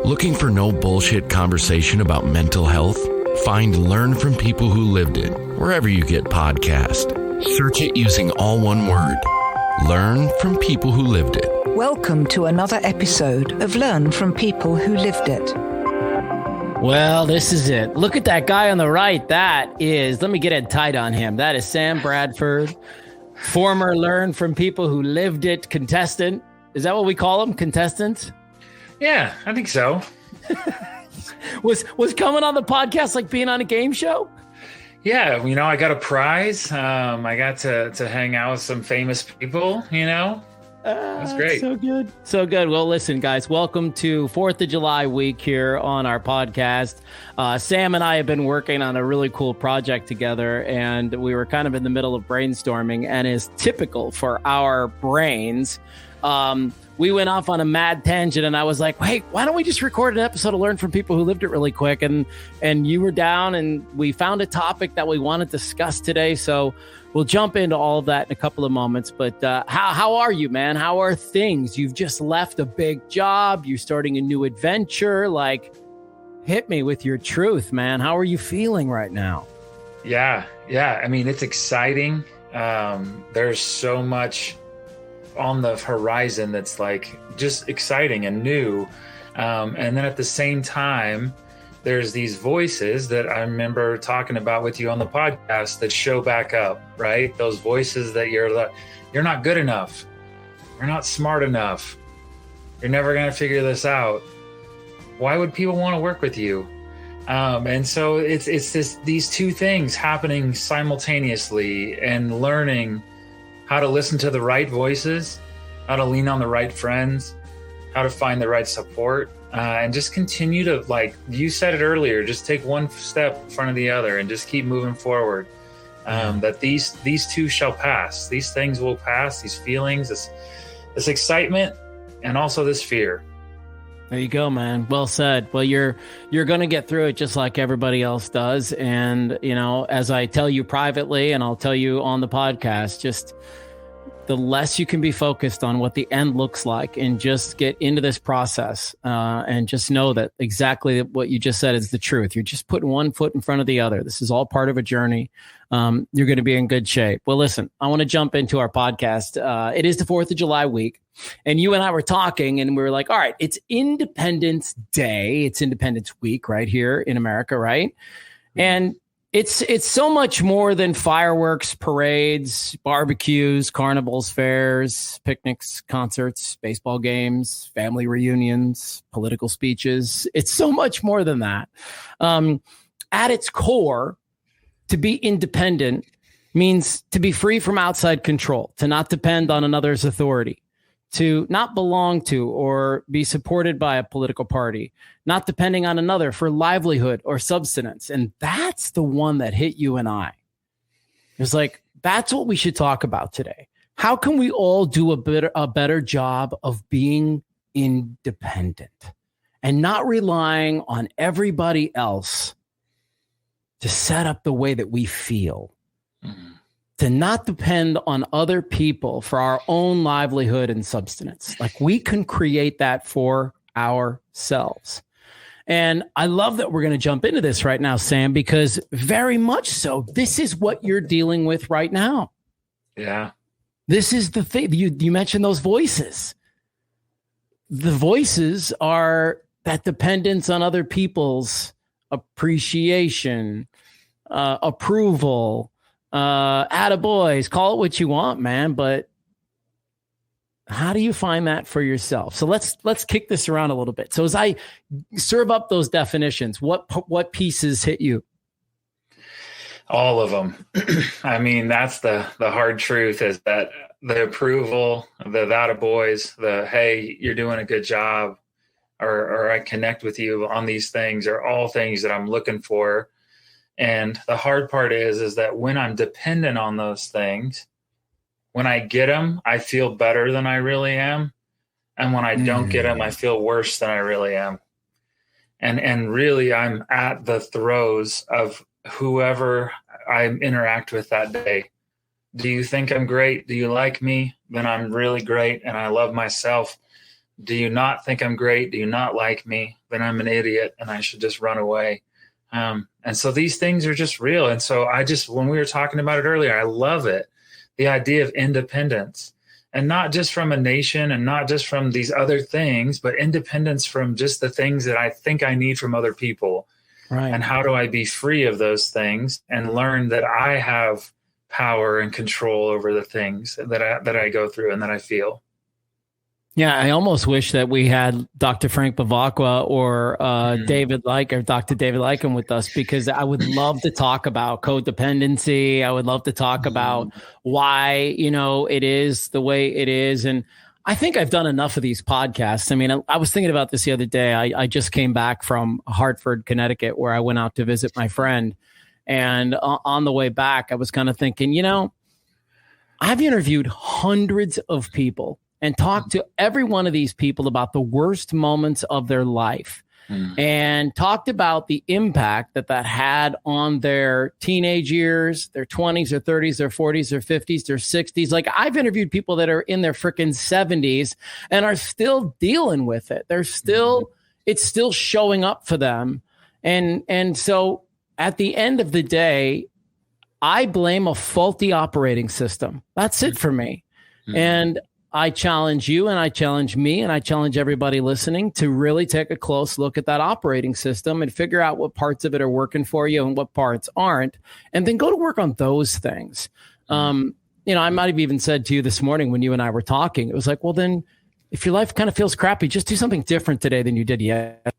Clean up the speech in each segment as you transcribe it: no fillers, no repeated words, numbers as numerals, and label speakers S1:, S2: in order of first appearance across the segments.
S1: Looking for no bullshit conversation about mental health? Find Learn from People Who Lived It wherever you get podcasts. Search it using all one word. Learn from People Who Lived It.
S2: Welcome to another episode of Learn from People Who Lived It.
S3: Well, this is it. Look at that guy on the right. That is, let me get it tight on him. That is Sam Bradford, former Learn from People Who Lived It contestant. Is that what we call them? Contestants?
S4: Yeah, I think so.
S3: Was coming on the podcast like being on a game show?
S4: Yeah, I got a prize. I got to hang out with some famous people, That's great.
S3: So good. So good. Well, listen, guys, welcome to 4th of July week here on our podcast. Sam and I have been working on a really cool project together, and we were kind of in the middle of brainstorming, and as typical for our brains, we went off on a mad tangent, and I was like, hey, why don't we just record an episode to Learn from People Who Lived It really quick? And you were down, and we found a topic that we want to discuss today. So we'll jump into all of that in a couple of moments. But how are you, man? How are things? You've just left a big job. You're starting a new adventure. Like, hit me with your truth, man. How are you feeling right now?
S4: Yeah. I mean, it's exciting. There's so much on the horizon that's like just exciting and new. And then at the same time, there's these voices that I remember talking about with you on the podcast that show back up, right? Those voices that you're not good enough. You're not smart enough. You're never going to figure this out. Why would people want to work with you? And so it's these two things happening simultaneously, and learning how to listen to the right voices, how to lean on the right friends, how to find the right support, and just continue to, like you said it earlier, just take one step in front of the other and just keep moving forward. That these two shall pass. These things will pass, these feelings, this excitement, and also this fear.
S3: There you go, man. Well said. Well, you're going to get through it just like everybody else does. And, as I tell you privately, and I'll tell you on the podcast, just the less you can be focused on what the end looks like, and just get into this process and just know that exactly what you just said is the truth. You're just putting one foot in front of the other. This is all part of a journey. You're going to be in good shape. Well, listen, I want to jump into our podcast. It is the 4th of July week. And you and I were talking, and we were like, all right, it's Independence Day. It's Independence Week right here in America, right? And it's so much more than fireworks, parades, barbecues, carnivals, fairs, picnics, concerts, baseball games, family reunions, political speeches. It's so much more than that. At its core, to be independent means to be free from outside control, to not depend on another's authority, to not belong to or be supported by a political party, not depending on another for livelihood or subsistence. And that's the one that hit you and I. It's like, that's what we should talk about today. How can we all do a better job of being independent and not relying on everybody else to set up the way that we feel? To not depend on other people for our own livelihood and subsistence. Like, we can create that for ourselves. And I love that we're going to jump into this right now, Sam, because very much so, this is what you're dealing with right now.
S4: Yeah.
S3: This is the thing. You mentioned those voices. The voices are that dependence on other people's appreciation, approval, attaboys, call it what you want, man. But how do you find that for yourself? So let's kick this around a little bit. So as I serve up those definitions, what pieces hit you?
S4: All of them. I mean, that's the hard truth, is that the approval, the attaboys, the, hey, you're doing a good job, or I connect with you on these things, are all things that I'm looking for. And the hard part is that when I'm dependent on those things, when I get them, I feel better than I really am. And when I don't get them, I feel worse than I really am. And really, I'm at the throes of whoever I interact with that day. Do you think I'm great? Do you like me? Then I'm really great, and I love myself. Do you not think I'm great? Do you not like me? Then I'm an idiot and I should just run away. And so these things are just real. And so when we were talking about it earlier, I love it. The idea of independence, and not just from a nation and not just from these other things, but independence from just the things that I think I need from other people.
S3: Right.
S4: And how do I be free of those things and learn that I have power and control over the things that I go through and that I feel.
S3: Yeah, I almost wish that we had Dr. Frank Bavacqua or Dr. David Lycan with us, because I would love to talk about codependency. I would love to talk about why, it is the way it is. And I think I've done enough of these podcasts. I mean, I was thinking about this the other day. I just came back from Hartford, Connecticut, where I went out to visit my friend. And on the way back, I was kind of thinking, I've interviewed hundreds of people and talked to every one of these people about the worst moments of their life and talked about the impact that had on their teenage years, their 20s or 30s, their 40s, their 50s, their 60s. Like, I've interviewed people that are in their freaking 70s and are still dealing with it. They're still, it's still showing up for them. And so at the end of the day, I blame a faulty operating system. That's it for me. And I challenge you, and I challenge me, and I challenge everybody listening to really take a close look at that operating system and figure out what parts of it are working for you and what parts aren't, and then go to work on those things. I might have even said to you this morning when you and I were talking, it was like, well, then if your life kind of feels crappy, just do something different today than you did yet.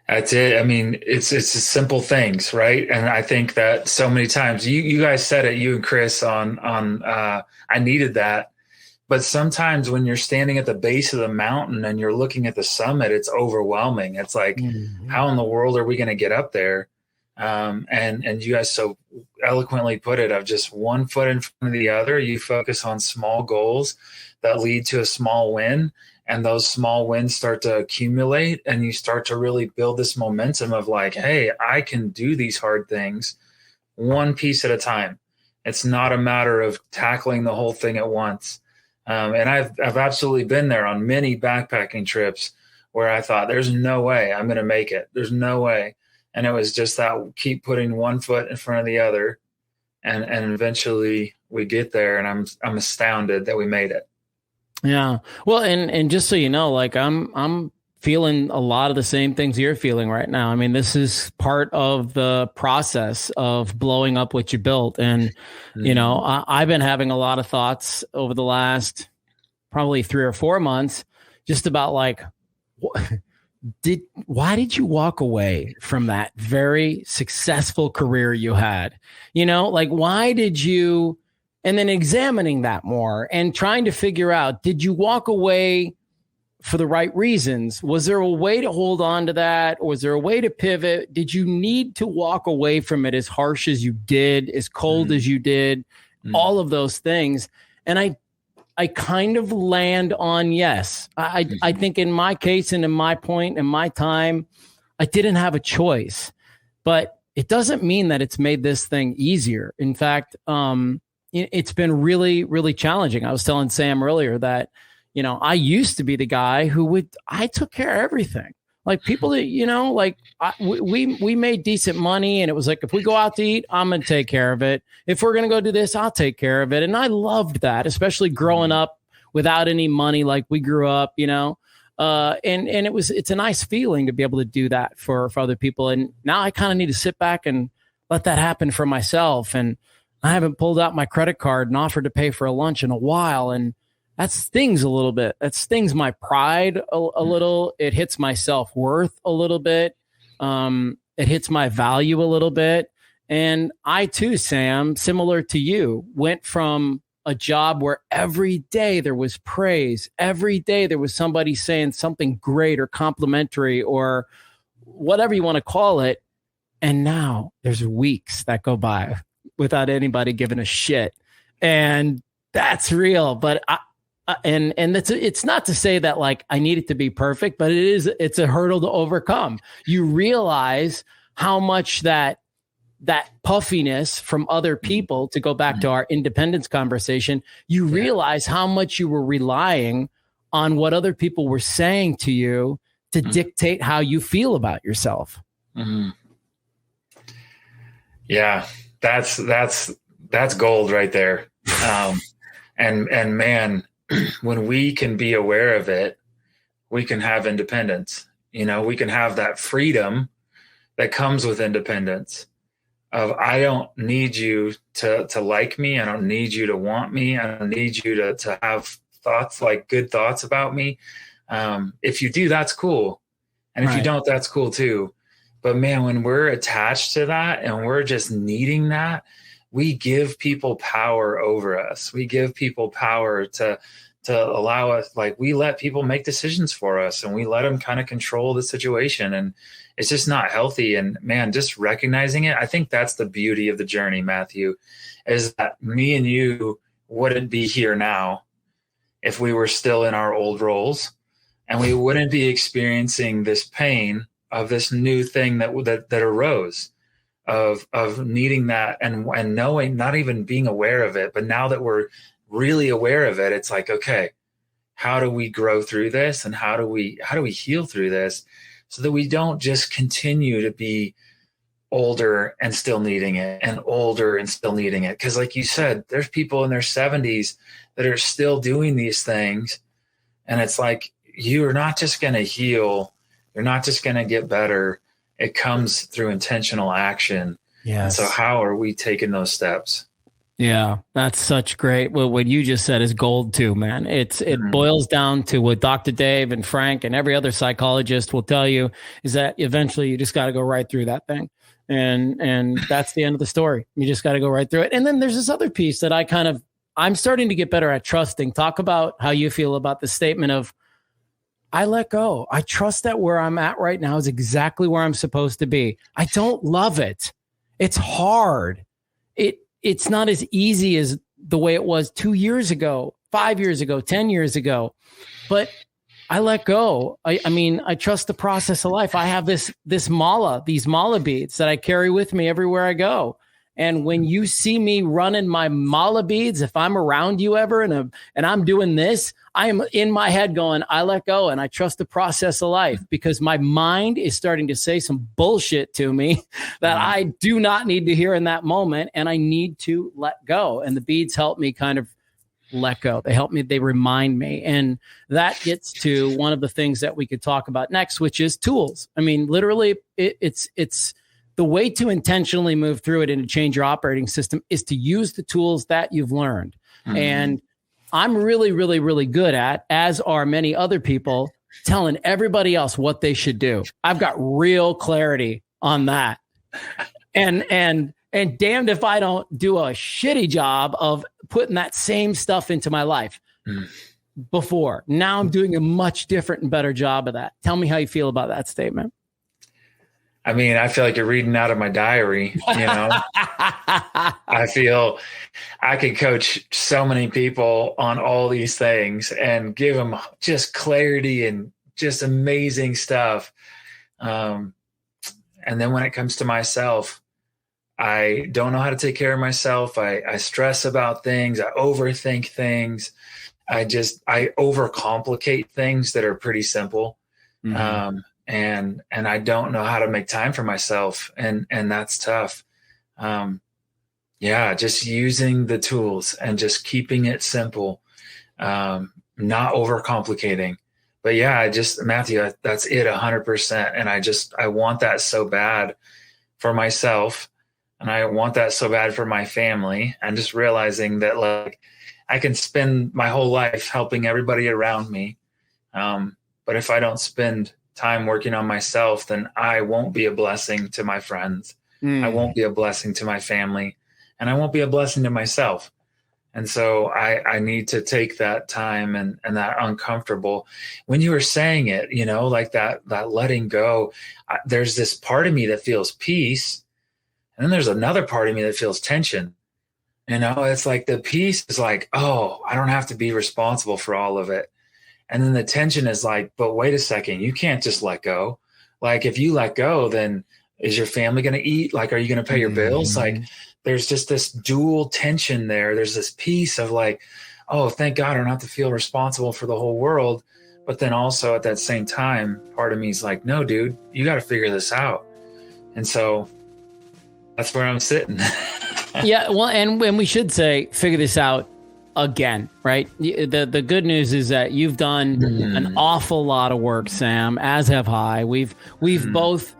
S4: That's it. I mean, it's just simple things, right? And I think that so many times you guys said it, you and Chris on I needed that. But sometimes when you're standing at the base of the mountain and you're looking at the summit, it's overwhelming. It's like, how in the world are we going to get up there? And you guys so eloquently put it, of just one foot in front of the other. You focus on small goals that lead to a small win. And those small wins start to accumulate, and you start to really build this momentum of like, hey, I can do these hard things one piece at a time. It's not a matter of tackling the whole thing at once. And I've absolutely been there on many backpacking trips where I thought, there's no way I'm going to make it. There's no way. And it was just that keep putting one foot in front of the other. And eventually we get there, and I'm astounded that we made it.
S3: Yeah. Well, and just so you know, like I'm feeling a lot of the same things you're feeling right now. I mean, this is part of the process of blowing up what you built. And, I've been having a lot of thoughts over the last probably 3 or 4 months, just about like, why did you walk away from that very successful career you had? Like, why did you, and then examining that more and trying to figure out, did you walk away for the right reasons? Was there a way to hold on to that? Or was there a way to pivot? Did you need to walk away from it as harsh as you did, as cold as you did, all of those things? And I kind of land on yes. I think in my case and in my point, in my time, I didn't have a choice, but it doesn't mean that it's made this thing easier. In fact, it's been really, really challenging. I was telling Sam earlier that, I used to be the guy who I took care of everything. Like people that, we made decent money, and it was like, if we go out to eat, I'm going to take care of it. If we're going to go do this, I'll take care of it. And I loved that, especially growing up without any money, like we grew up, and it's a nice feeling to be able to do that for other people. And now I kind of need to sit back and let that happen for myself. And I haven't pulled out my credit card and offered to pay for a lunch in a while. And that stings a little bit. That stings my pride a little. It hits my self-worth a little bit. It hits my value a little bit. And I too, Sam, similar to you, went from a job where every day there was praise. Every day there was somebody saying something great or complimentary or whatever you want to call it. And now there's weeks that go by without anybody giving a shit. And that's real. But it's not to say that like I need it to be perfect, but it's a hurdle to overcome. You realize how much that puffiness from other people, to go back to our independence conversation, you realize how much you were relying on what other people were saying to you to dictate how you feel about yourself.
S4: Mm-hmm. Yeah, that's gold right there. And man, when we can be aware of it, we can have independence. We can have that freedom that comes with independence of, I don't need you to like me. I don't need you to want me. I don't need you to have thoughts, like good thoughts about me. If you do, that's cool. And if you don't, that's cool too. But man, when we're attached to that and we're just needing that, we give people power over us. We give people power to allow us, like, we let people make decisions for us and we let them kind of control the situation. And it's just not healthy. And man, just recognizing it, I think that's the beauty of the journey, Matthew, is that me and you wouldn't be here now if we were still in our old roles, and we wouldn't be experiencing this pain of this new thing that arose of needing that and knowing, not even being aware of it. But now that we're really aware of it, it's like, okay, how do we grow through this? And how do we heal through this so that we don't just continue to be older and still needing it, and older and still needing it? Because like you said, there's people in their 70s that are still doing these things. And it's like, you're not just going to heal. You're not just going to get better. It comes through intentional action. Yes. And so how are we taking those steps?
S3: Yeah, that's such great. Well, what you just said is gold too, man. It boils down to what Dr. Dave and Frank and every other psychologist will tell you, is that eventually you just got to go right through that thing. And that's the end of the story. You just got to go right through it. And then there's this other piece that I'm starting to get better at trusting. Talk about how you feel about the statement of, I let go. I trust that where I'm at right now is exactly where I'm supposed to be. I don't love it. It's hard. It's not as easy as the way it was 2 years ago, 5 years ago, 10 years ago, but I let go. I mean, I trust the process of life. I have these mala beads that I carry with me everywhere I go. And when you see me running my mala beads, if I'm around you ever and I'm doing this, I am in my head going, I let go and I trust the process of life, because my mind is starting to say some bullshit to me that I do not need to hear in that moment. And I need to let go. And the beads help me kind of let go. They help me. They remind me. And that gets to one of the things that we could talk about next, which is tools. I mean, literally it's the way to intentionally move through it and to change your operating system is to use the tools that you've learned. Mm-hmm. And I'm really, really, really good at, as are many other people, telling everybody else what they should do. I've got real clarity on that. And damned if I don't do a shitty job of putting that same stuff into my life before. Now I'm doing a much different and better job of that. Tell me how you feel about that statement.
S4: I mean, I feel like you're reading out of my diary, I feel I could coach so many people on all these things and give them just clarity and just amazing stuff. And then when it comes to myself, I don't know how to take care of myself. I stress about things. I overthink things. I overcomplicate things that are pretty simple. Mm-hmm. And I don't know how to make time for myself. And that's tough. Just using the tools and just keeping it simple, not overcomplicating. But Matthew, that's it 100%. And I want that so bad for myself. And I want that so bad for my family. And just realizing that, like, I can spend my whole life helping everybody around me. But if I don't spend time working on myself, then I won't be a blessing to my friends. I won't be a blessing to my family, and I won't be a blessing to myself. And so I need to take that time and that uncomfortable. When you were saying it, like that letting go, there's this part of me that feels peace. And then there's another part of me that feels tension. It's like the peace is like, oh, I don't have to be responsible for all of it. And then the tension is like, but wait a second, you can't just let go. Like, if you let go, then is your family going to eat? Like, are you going to pay your bills? Like, there's just this dual tension there. There's this piece of like, oh, thank God I don't have to feel responsible for the whole world. But then also at that same time, part of me is like, no, dude, you got to figure this out. And so that's where I'm sitting.
S3: Yeah. Well, and we should say, figure this out again, right? The good news is that you've done an awful lot of work, Sam, as have I. We've both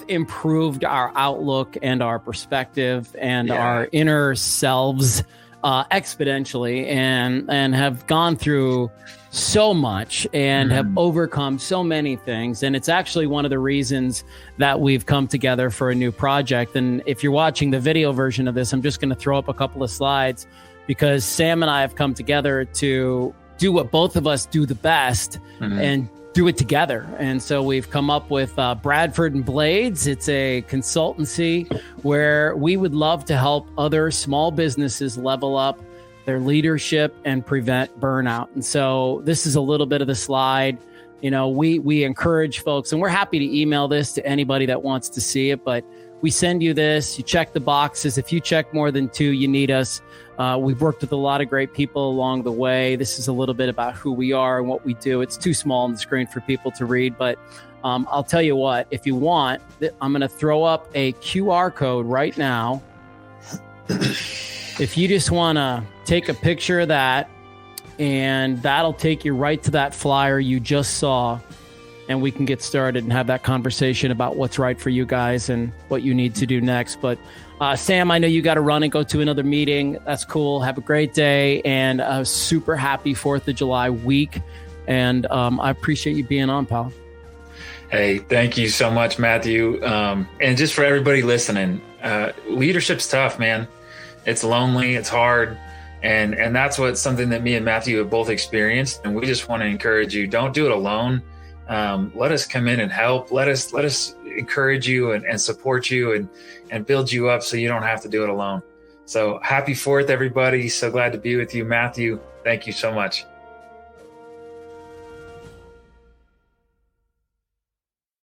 S3: improved our outlook and our perspective and our inner selves exponentially, and have gone through so much and have overcome so many things. And it's actually one of the reasons that we've come together for a new project. And if you're watching the video version of this, I'm just going to throw up a couple of slides, because Sam and I have come together to do what both of us do the best and do it together. And so we've come up with Bradford and Blades. It's a consultancy where we would love to help other small businesses level up their leadership and prevent burnout. And so this is a little bit of the slide. You know, we encourage folks, and we're happy to email this to anybody that wants to see it, but we send you this, you check the boxes. If you check more than 2, you need us. We've worked with a lot of great people along the way. This is a little bit about who we are and what we do. It's too small on the screen for people to read, but I'll tell you what, if you want, I'm going to throw up a QR code right now. If you just want to take a picture of that, and that'll take you right to that flyer you just saw, and we can get started and have that conversation about what's right for you guys and what you need to do next. But Sam, I know you got to run and go to another meeting. That's cool. Have a great day, and a super happy 4th of July week. And I appreciate you being on, pal.
S4: Hey, thank you so much, Matthew. And just for everybody listening, leadership's tough, man. It's lonely, it's hard. And that's something that me and Matthew have both experienced. And we just want to encourage you, don't do it alone. Let us come in and help. Let us encourage you and support you and build you up so you don't have to do it alone. So happy 4th, everybody. So glad to be with you, Matthew. Thank you so much.